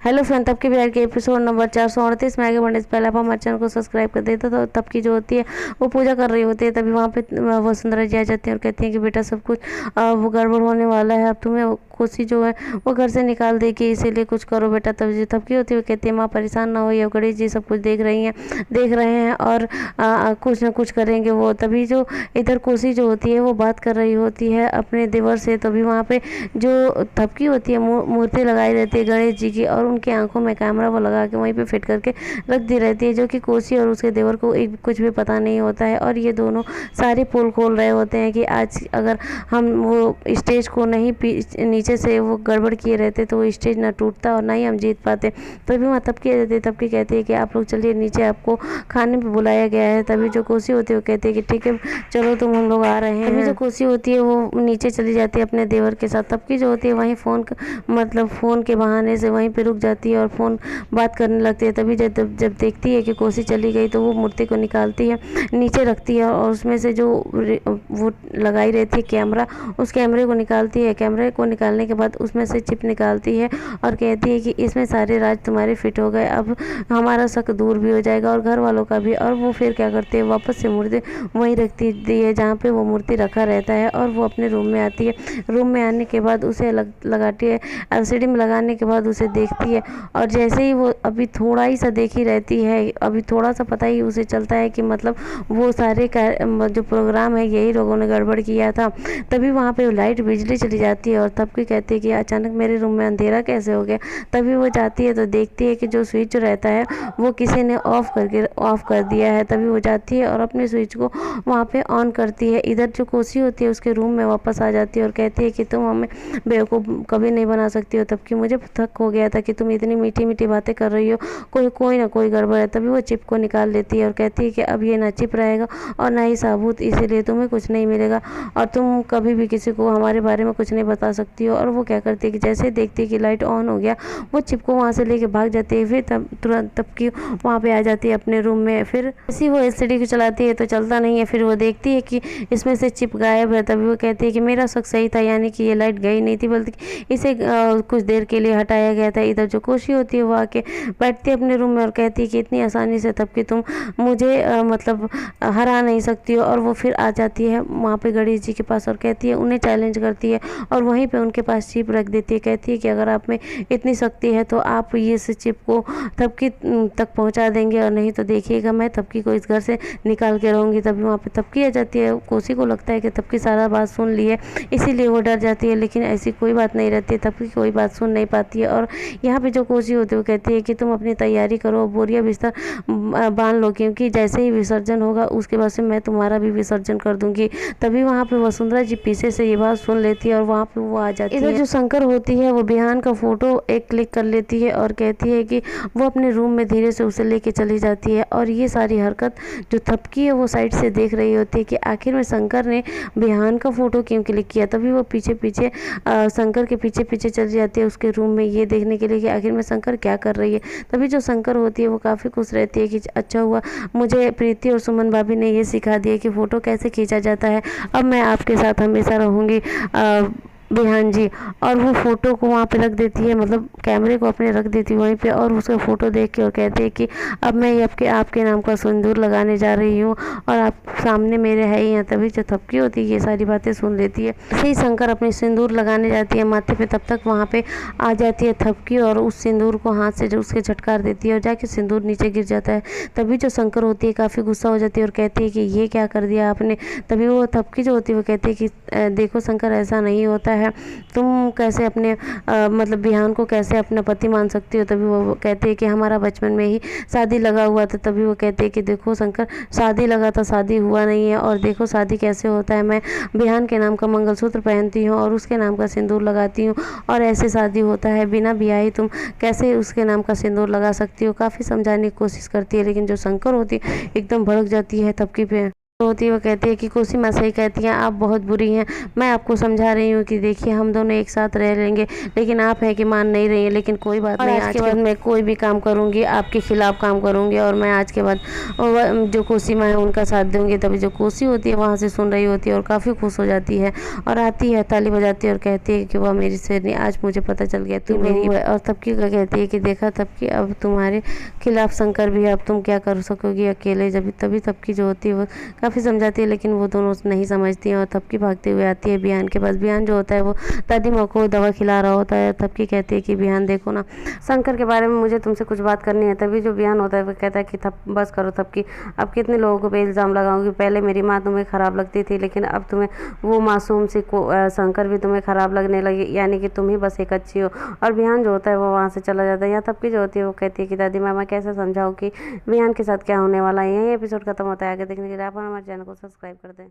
Hello friend, तब की बिहार के एपिसोड नंबर 438 में आगे बढ़ने से पहले आप हमारे चैनल को सब्सक्राइब कर देते तो तब की जो होती है वो पूजा कर रही होती है। तभी वहाँ पे वसुंधरा जी आ जाती है और कहती हैं कि बेटा सब कुछ वो गड़बड़ होने वाला है, अब तुम्हें कोसी जो है वो घर से निकाल देगी, इसीलिए कुछ करो बेटा। तब जो थपकी होती है वो कहती है माँ परेशान ना हो, ये गणेश जी सब कुछ देख रहे हैं और कुछ ना कुछ करेंगे वो। तभी जो इधर कोसी जो होती है वो बात कर रही होती है अपने देवर से। तभी वहाँ पे जो थपकी होती है मूर्ति लगाई रहती है गणेश जी की और उनकी आंखों में कैमरा वो लगा के वहीं पे फिट करके रख दी रहती है, जो कि कोसी और उसके देवर को कुछ भी पता नहीं होता है। और ये दोनों सारी पोल खोल रहे होते हैं कि आज अगर हम वो स्टेज को नहीं नीचे से वो गड़बड़ किए रहते तो वो स्टेज ना टूटता और ना ही हम जीत पाते। तभी वहाँ तबकी आ जाती है। तबकी कहती है कि आप लोग चलिए नीचे, आपको खाने पे बुलाया गया है। तभी जो कोसी होती है वो कहती है कि ठीक है चलो तुम, हम लोग आ रहे हैं। तभी जो कोसी होती है वो नीचे चली जाती है अपने देवर के साथ। तबकी जो होती है वहीं फ़ोन के बहाने से वहीं पे रुक जाती है और फ़ोन बात करने लगती है। तभी जब देखती है कि कोसी चली गई तो वो मूर्ति को निकालती है, नीचे रखती है और उसमें से जो वो लगाई रहती है कैमरा, उस कैमरे को निकालती है। कैमरे को निकालने के बाद उसमें से चिप निकालती है और कहती है कि इसमें सारे राज तुम्हारे फिट हो गए, अब हमारा शक दूर भी हो जाएगा और घर वालों का भी। और वो फिर क्या करती है, वापस से मूर्ति वहीं रखती है जहाँ पे वो मूर्ति रखा रहता है और वो अपने रूम में आती है। रूम में आने के बाद उसे लगाती है, एलसीडी में लगाने के बाद उसे देखती है और जैसे ही वो अभी थोड़ा ही सा देखी रहती है, अभी थोड़ा सा पता ही उसे चलता है कि मतलब वो सारे जो प्रोग्राम है यही लोगों ने गड़बड़ किया था। तभी वहाँ पे लाइट बिजली चली जाती है और तब की कहती है कि अचानक मेरे रूम में अंधेरा कैसे हो गया। तभी वो जाती है तो देखती है कि जो स्विच जो रहता है वो किसी ने ऑफ कर दिया है। तभी वो जाती है और अपने स्विच को वहाँ पे ऑन करती है। इधर जो कोसी होती है उसके रूम में वापस आ जाती है और कहती है कि तुम हमें बेवकूफ़ कभी नहीं बना सकती हो। तब कि मुझे थक हो गया था कि तुम इतनी मीठी मीठी बातें कर रही हो, कोई ना कोई गड़बड़ है। तभी वो चिप को निकाल लेती है और कहती है कि अब ये ना चिप रहेगा और ना ही साबुत, इसीलिए तुम्हें कुछ नहीं मिलेगा और तुम कभी भी किसी को हमारे बारे में कुछ नहीं बता सकती हो। और वो क्या करती है कि जैसे देखती है कि लाइट ऑन हो गया, वो चिप को वहाँ से लेके भाग जाती है। फिर तुरंत तबकी वहाँ पे आ जाती है अपने रूम में। फिर ऐसी वो एलसीडी को चलाती है तो चलता नहीं है। फिर वो देखती है कि इसमें से चिप गायब है। तभी वो कहती है कि मेरा शक सही था, यानी कि ये लाइट गई नहीं थी बल्कि इसे कुछ देर के लिए हटाया गया था। इधर जो कोसी होती है वो आके बैठती है अपने रूम में और कहती है कि इतनी आसानी से तब कि तुम मुझे मतलब हरा नहीं सकती हो। और वो फिर आ जाती है वहाँ पे गणेश जी के पास और कहती है, उन्हें चैलेंज करती है और वहीं पे उनके पास चिप रख देती है। कहती है कि अगर आप में इतनी शक्ति है तो आप ये इस चिप को तबकी तक पहुँचा देंगे और नहीं तो देखिएगा मैं तबकी को इस घर से निकाल के रहूँगी। तभी वहाँ पे तबकी आ जाती है। कोसी को लगता है कि तबकी सारा बात सुन ली है, इसीलिए वो डर जाती है, लेकिन ऐसी कोई बात नहीं रहती है। तबकी कोई बात सुन नहीं पाती है। और यहाँ पे जो कोसी होती है वो कहती है कि तुम अपनी तैयारी करो, बोरिया बिस्तर बांध लो, क्योंकि जैसे ही विसर्जन होगा उसके बाद से मैं तुम्हारा भी विसर्जन कर दूंगी। तभी वहाँ पे वसुंधरा जी पीछे से ये बात सुन लेती है और वहाँ पे वो आ जाती है। इधर जो शंकर होती है वो बिहान का फोटो एक क्लिक कर लेती है और कहती है कि वो अपने रूम में धीरे से उसे लेके चली जाती है। और ये सारी हरकत जो थपकी है वो साइड से देख रही होती है कि आखिर में शंकर ने बिहान का फोटो क्यों क्लिक किया। तभी वो पीछे शंकर के पीछे चली जाती है उसके रूम में, ये देखने के लिए कि आखिर में शंकर क्या कर रही है। तभी जो शंकर होती है वो काफ़ी खुश रहती है कि अच्छा हुआ मुझे प्रीति और सुमन भाभी ने ये सिखा दिया कि फ़ोटो कैसे खींचा जाता है, अब मैं आपके साथ हमेशा रहूँगी बिहान जी। और वो फ़ोटो को वहाँ पे रख देती है, मतलब कैमरे को अपने रख देती है वहीं पे और उसका फ़ोटो देख के और कहती है कि अब मैं आपके नाम का सिंदूर लगाने जा रही हूँ और आप सामने मेरे है ही हैं। तभी जो थपकी होती है ये सारी बातें सुन लेती है। ऐसे ही शंकर अपनी सिंदूर लगाने जाती है माथे पे, तब तक वहाँ पे आ जाती है थपकी और उस सिंदूर को हाथ से जो उसके झटकार देती है और जाके सिंदूर नीचे गिर जाता है। तभी जो शंकर होती है काफ़ी गुस्सा हो जाती है और कहती है कि ये क्या कर दिया आपने। तभी वो थपकी जो होती है वो कहती है कि देखो शंकर, ऐसा नहीं होता है, तुम कैसे अपने मतलब बिहान को कैसे अपना पति मान सकती हो। तभी वो कहते हैं कि हमारा बचपन में ही शादी लगा हुआ था। तभी वो कहते हैं कि देखो शंकर, शादी लगा था, शादी हुआ नहीं है, और देखो शादी कैसे होता है, मैं बिहान के नाम का मंगलसूत्र पहनती हूँ और उसके नाम का सिंदूर लगाती हूँ और ऐसे शादी होता है, बिना ब्याही तुम कैसे उसके नाम का सिंदूर लगा सकती हो। काफ़ी समझाने की कोशिश करती है, लेकिन जो शंकर होती है एकदम भड़क जाती है थपकी पे। होती है वो कहती है कि कोसी माँ सही कहती हैं, आप बहुत बुरी हैं। मैं आपको समझा रही हूँ कि देखिए हम दोनों एक साथ रह लेंगे, लेकिन आप है कि मान नहीं रही हैं। लेकिन कोई बात नहीं, आज के बाद मैं कोई भी काम करूँगी आपके खिलाफ काम करूँगी, और मैं आज के बाद जो कोसी माँ है उनका साथ दूँगी। तभी जो कोसी होती है वहाँ से सुन रही होती है और काफ़ी खुश हो जाती है और आती है, ताली बजाती है और कहती है कि वह मेरी शेरनी, आज मुझे पता चल गया तू मेरी है। और तबकी का कहती है कि देखा तबकी, अब तुम्हारे खिलाफ शंकर भी है, अब तुम क्या कर सकोगी अकेले। जब तभी तबकी जो होती है वो काफ़ी समझाती है, लेकिन वो दोनों नहीं समझती हैं। और तबकी भागते हुए आती है बिहान के पास। बिहान जो होता है वो दादी माँ को दवा खिला रहा होता है। तबकी कहती है कि बिहान देखो ना, शंकर के बारे में मुझे तुमसे कुछ बात करनी है। तभी जो बिहान होता है वो कहता है कि बस करो तबकी, अब कितने लोगों को पे इल्ज़ाम लगाऊंगी। पहले मेरी माँ तुम्हें ख़राब लगती थी, लेकिन अब तुम्हें वो मासूम सी को शंकर भी तुम्हें ख़राब लगने लगी, यानी कि तुम ही बस एक अच्छी हो। और बिहान जो होता है वो वहाँ से चला जाता है। या तबकी जो होती है वो कहती है कि दादी माँ मैं कैसे समझाऊँ कि बिहान के साथ क्या होने वाला है। यही एपिसोड खत्म होता है। आगे देखने के लिए आप हमारे चैनल को सब्सक्राइब कर दें।